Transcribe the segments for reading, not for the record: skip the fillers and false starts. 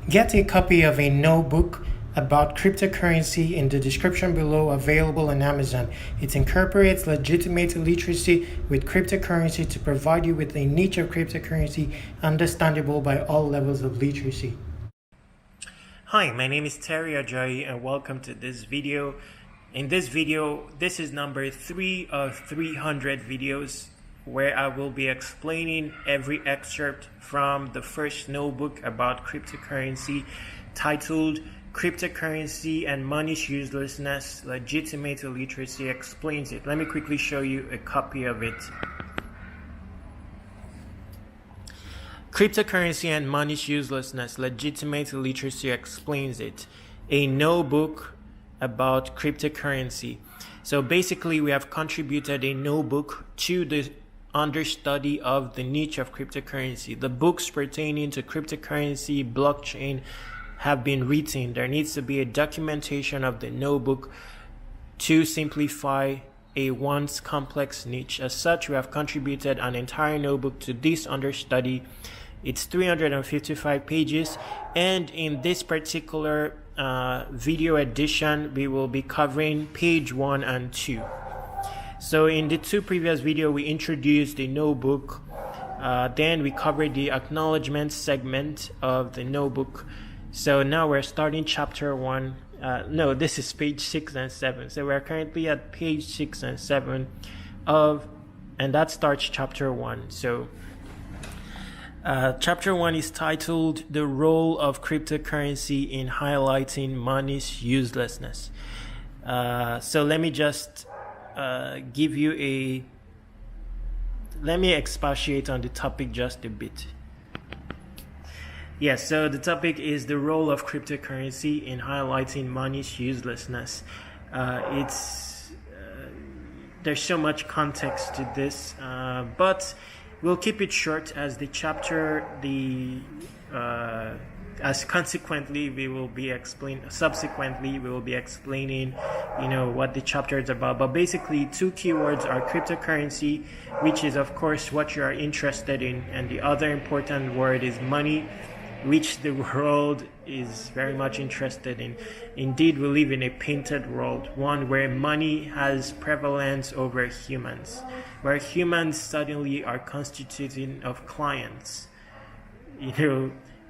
Get a copy of a notebook about cryptocurrency in the description below, available on Amazon. It incorporates legitimate literacy with cryptocurrency to provide you with a niche of cryptocurrency understandable by all levels of literacy. Hi, my name is Terry Ajayi and welcome to this video. In this video, this is number 3 of 300 videos where I will be explaining every excerpt from the first notebook about cryptocurrency titled Cryptocurrency and Money's Uselessness, Legitimate Literacy Explains It. Let me quickly show you a copy of it. Cryptocurrency and Money's Uselessness, Legitimate Literacy Explains It. A notebook about cryptocurrency. So basically we have contributed a notebook to the understudy of the niche of cryptocurrency. The books pertaining to cryptocurrency, blockchain have been written. There needs to be a documentation of the notebook to simplify a once complex niche. As such, we have contributed an entire notebook to this understudy. It's 355 pages, and in this particular video edition, we will be covering page 1 and 2. So in the 2 previous videos, we introduced the notebook. Then we covered the acknowledgement segment of the notebook. So now we're starting chapter 1. No, this is page 6 and 7. So we're currently at page 6 and 7 and that starts chapter 1. So chapter 1 is titled The Role of Cryptocurrency in Highlighting Money's Uselessness. So let me just let me expatiate on the topic just a bit. Yes, so the topic is the role of cryptocurrency in highlighting money's uselessness. There's so much context to this, but we'll keep it short as the chapter, subsequently we will be explaining, what the chapter is about. But basically 2 keywords are cryptocurrency, which is of course what you are interested in, and the other important word is money, which the world is very much interested in. Indeed, we live in a painted world, one where money has prevalence over humans, where humans suddenly are constituting of clients,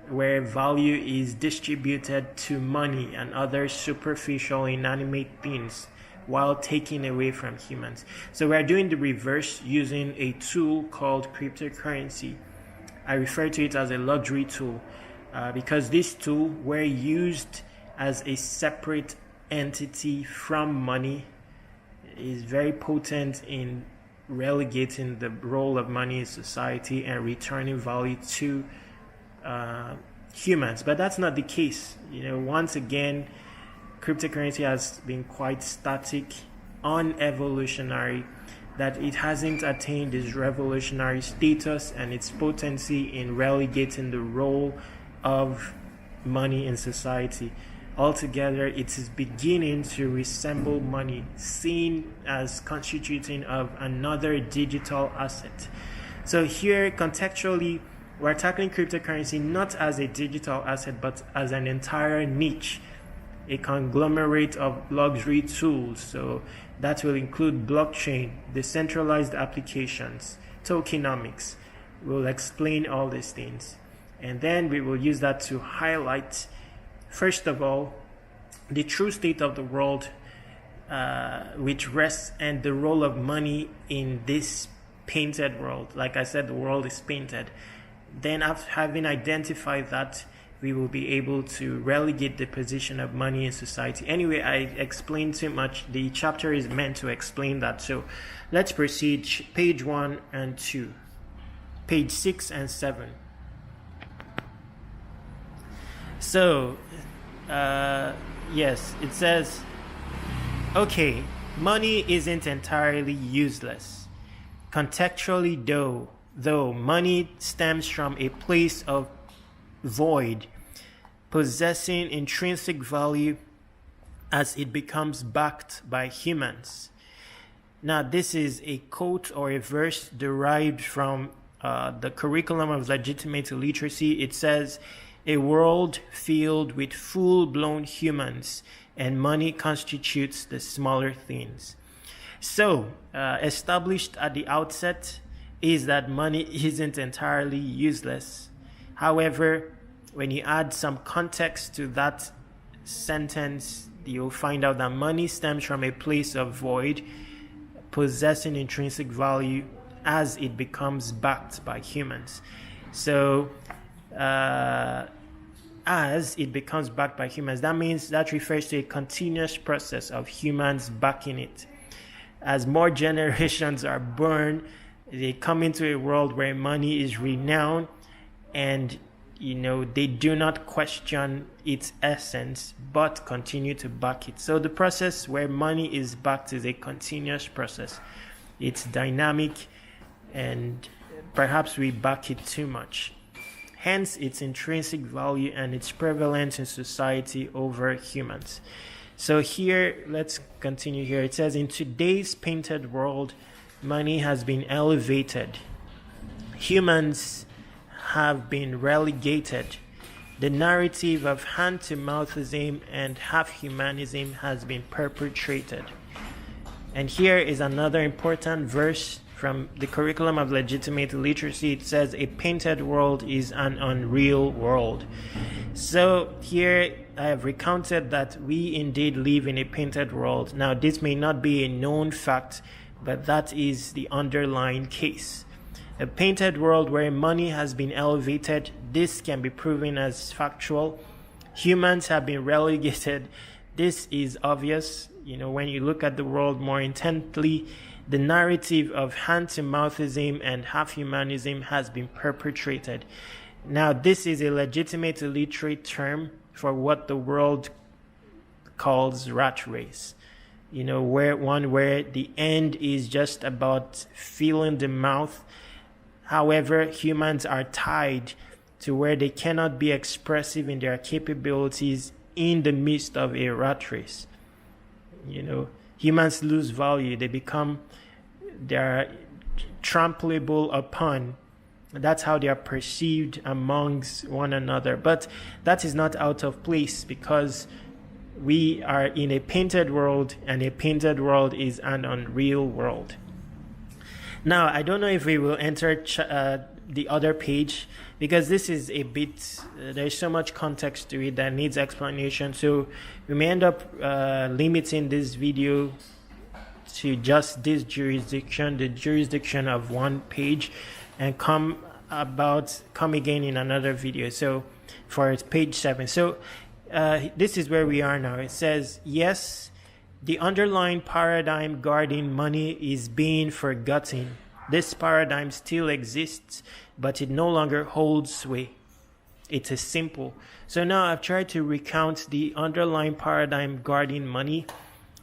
where value is distributed to money and other superficial inanimate things while taking away from humans. So we're doing the reverse using a tool called cryptocurrency. I refer to it as a luxury tool because this tool, where used as a separate entity from money, is very potent in relegating the role of money in society and returning value to humans. But that's not the case. Once again, cryptocurrency has been quite static, unevolutionary, that it hasn't attained its revolutionary status and its potency in relegating the role of money in society. Altogether, it is beginning to resemble money, seen as constituting of another digital asset. So here, contextually, we're tackling cryptocurrency not as a digital asset, but as an entire niche, a conglomerate of luxury tools. So that will include blockchain, decentralized applications, tokenomics. We'll explain all these things. And then we will use that to highlight, first of all, the true state of the world, which rests, and the role of money in this painted world. Like I said, the world is painted. Then after having identified that, we will be able to relegate the position of money in society. Anyway, I explained too much. The chapter is meant to explain that. So let's proceed. Page 1 and 2. Page 6 and 7. So, yes, it says, okay, money isn't entirely useless. Contextually, though money stems from a place of void, possessing intrinsic value as it becomes backed by humans. Now, this is a quote or a verse derived from the curriculum of legitimate literacy. It says, a world filled with full-blown humans, and money constitutes the smaller things. So, established at the outset is that money isn't entirely useless. However, when you add some context to that sentence, you'll find out that money stems from a place of void, possessing intrinsic value as it becomes backed by humans. So, as it becomes backed by humans, that refers to a continuous process of humans backing it. As more generations are born, they come into a world where money is renowned, and they do not question its essence but continue to back it. So the process where money is backed is a continuous process. It's dynamic, and perhaps we back it too much. Hence its intrinsic value and its prevalence in society over humans. So here, let's continue here. It says, in today's painted world, money has been elevated. Humans have been relegated. The narrative of hand-to-mouthism and half-humanism has been perpetrated. And here is another important verse from the curriculum of legitimate literacy. It says, a painted world is an unreal world. So here I have recounted that we indeed live in a painted world. Now, this may not be a known fact, but that is the underlying case. A painted world where money has been elevated, this can be proven as factual. Humans have been relegated. This is obvious. When you look at the world more intently, the narrative of hand-to-mouthism and half-humanism has been perpetrated. Now, this is a legitimate illiterate term for what the world calls rat race. Where the end is just about filling the mouth. However, humans are tied to where they cannot be expressive in their capabilities in the midst of a rat race. Humans lose value. They're trampleable upon. That's how they are perceived amongst one another. But that is not out of place, because we are in a painted world, and a painted world is an unreal world. Now, I don't know if we will enter the other page, because this is a bit, there's so much context to it that needs explanation. So we may end up limiting this video to just this jurisdiction, the jurisdiction of one page, and come again in another video. So for page 7. So this is where we are now. It says, yes, the underlying paradigm guarding money is being forgotten. This paradigm still exists, but it no longer holds sway. It is simple. So now I've tried to recount the underlying paradigm guarding money.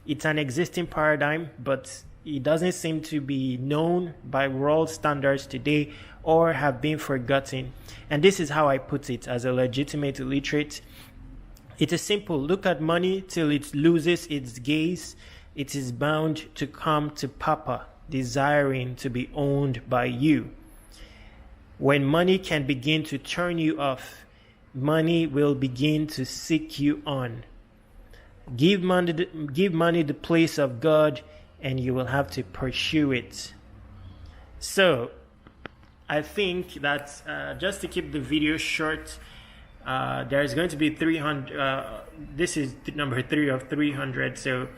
It's an existing paradigm, but it doesn't seem to be known by world standards today or have been forgotten. And this is how I put it as a legitimate illiterate. It is simple. Look at money till it loses its gaze. It is bound to come to Papa, desiring to be owned by you. When money can begin to turn you off, money will begin to seek you on. Give money the place of God, and you will have to pursue it. So, I think that just to keep the video short, there's going to be 300. This is number 3 of 300. So,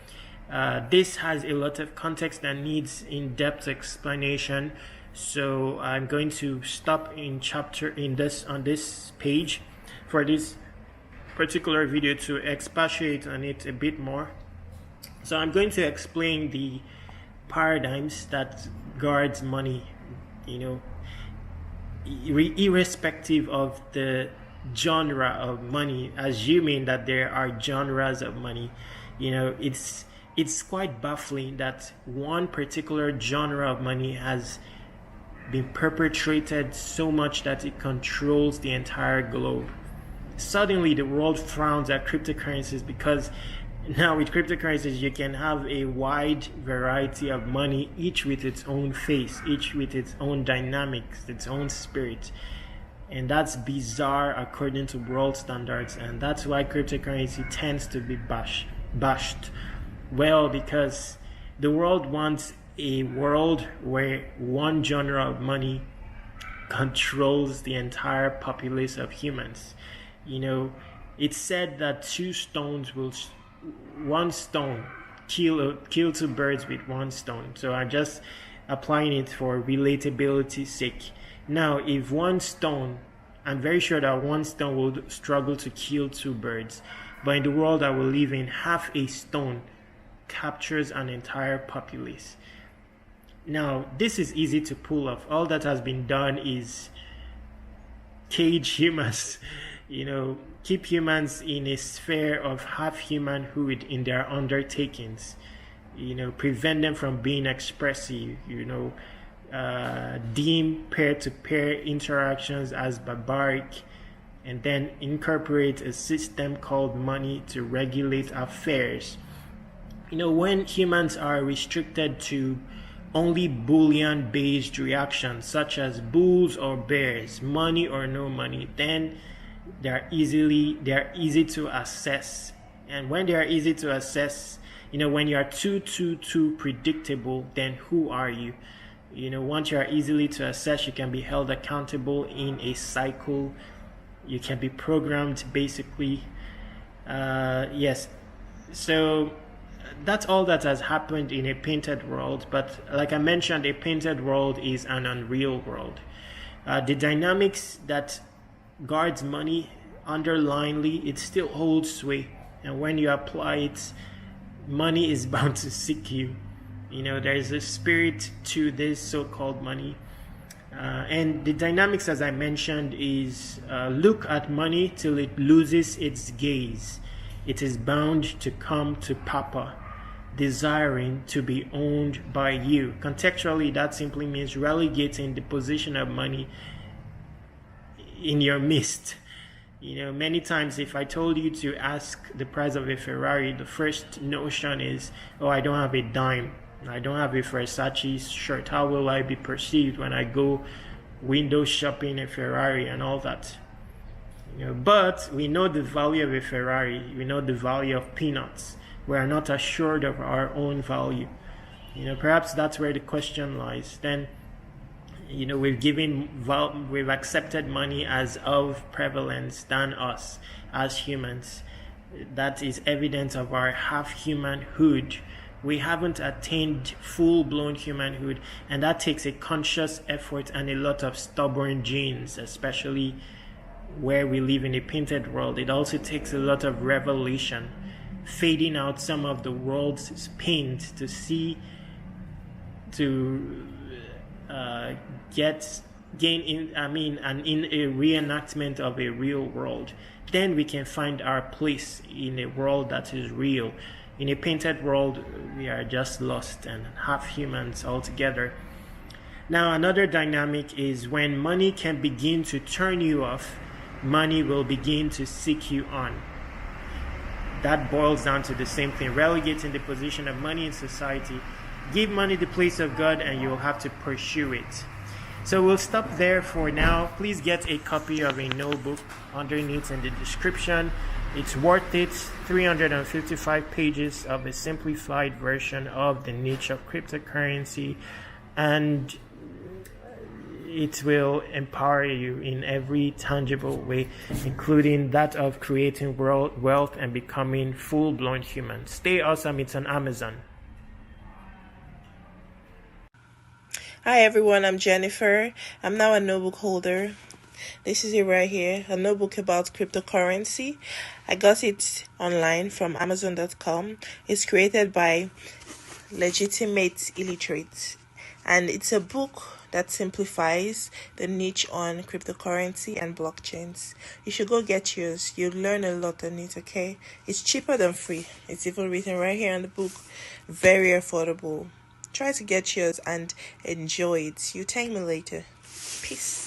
this has a lot of context that needs in-depth explanation. So, I'm going to stop on this page for this particular video to expatiate on it a bit more. So I'm going to explain the paradigms that guards money, irrespective of the genre of money, assuming that there are genres of money. It's quite baffling that one particular genre of money has been perpetrated so much that it controls the entire globe. Suddenly the world frowns at cryptocurrencies, because now with cryptocurrencies you can have a wide variety of money, each with its own face, each with its own dynamics, its own spirit. And that's bizarre according to world standards, and that's why cryptocurrency tends to be bashed. Well, because the world wants a world where one genre of money controls the entire populace of humans. It's said that one stone kill two birds with one stone. So I'm just applying it for relatability's sake. Now, if one stone, I'm very sure that one stone will struggle to kill two birds, but in the world that we live in, half a stone captures an entire populace. Now, this is easy to pull off. All that has been done is cage humans, keep humans in a sphere of half-humanhood in their undertakings, prevent them from being expressive, deem peer-to-peer interactions as barbaric, and then incorporate a system called money to regulate affairs. When humans are restricted to only Boolean-based reactions, such as bulls or bears, money or no money, then they're easy to assess. And when they are easy to assess, when you are too predictable, then who are you? Once you are easily to assess, you can be held accountable in a cycle. You can be programmed, basically. Yes. So that's all that has happened in a painted world. But like I mentioned, a painted world is an unreal world. The dynamics that guards money underlyingly, it still holds sway. And when you apply it, money is bound to seek you. There is a spirit to this so-called money. And the dynamics, as I mentioned, is look at money till it loses its gaze. It is bound to come to Papa, desiring to be owned by you. Contextually, that simply means relegating the position of money in your midst. Many times if I told you to ask the price of a Ferrari, the first notion is, oh, I don't have a dime. I don't have a Versace shirt. How will I be perceived when I go window shopping a Ferrari and all that? But we know the value of a Ferrari. We know the value of peanuts. We are not assured of our own value. Perhaps that's where the question lies. Then, we've accepted money as of prevalence than us as humans. That is evidence of our half-humanhood. We haven't attained full-blown humanhood, and that takes a conscious effort and a lot of stubborn genes, especially where we live in a painted world. It also takes a lot of revelation, fading out some of the world's paint in a reenactment of a real world. Then we can find our place in a world that is real. In a painted world, we are just lost and half humans altogether. Now, another dynamic is when money can begin to turn you off, money will begin to seek you on. That boils down to the same thing, relegating the position of money in society. Give money the place of God and you will have to pursue it. So we'll stop there for now. Please get a copy of a notebook underneath in the description. It's worth it. 355 pages of a simplified version of the niche of cryptocurrency, and it will empower you in every tangible way, including that of creating wealth and becoming full-blown human. Stay awesome. It's on Amazon. Hi everyone, I'm Jennifer. I'm now a notebook holder. This is it right here, a notebook about cryptocurrency. I got it online from Amazon.com. It's created by Legitimate Illiterate, and it's a book that simplifies the niche on cryptocurrency and blockchains. You should go get yours. You'll learn a lot on it, okay? It's cheaper than free. It's even written right here on the book. Very affordable. Try to get yours and enjoy it. You thank me later. Peace.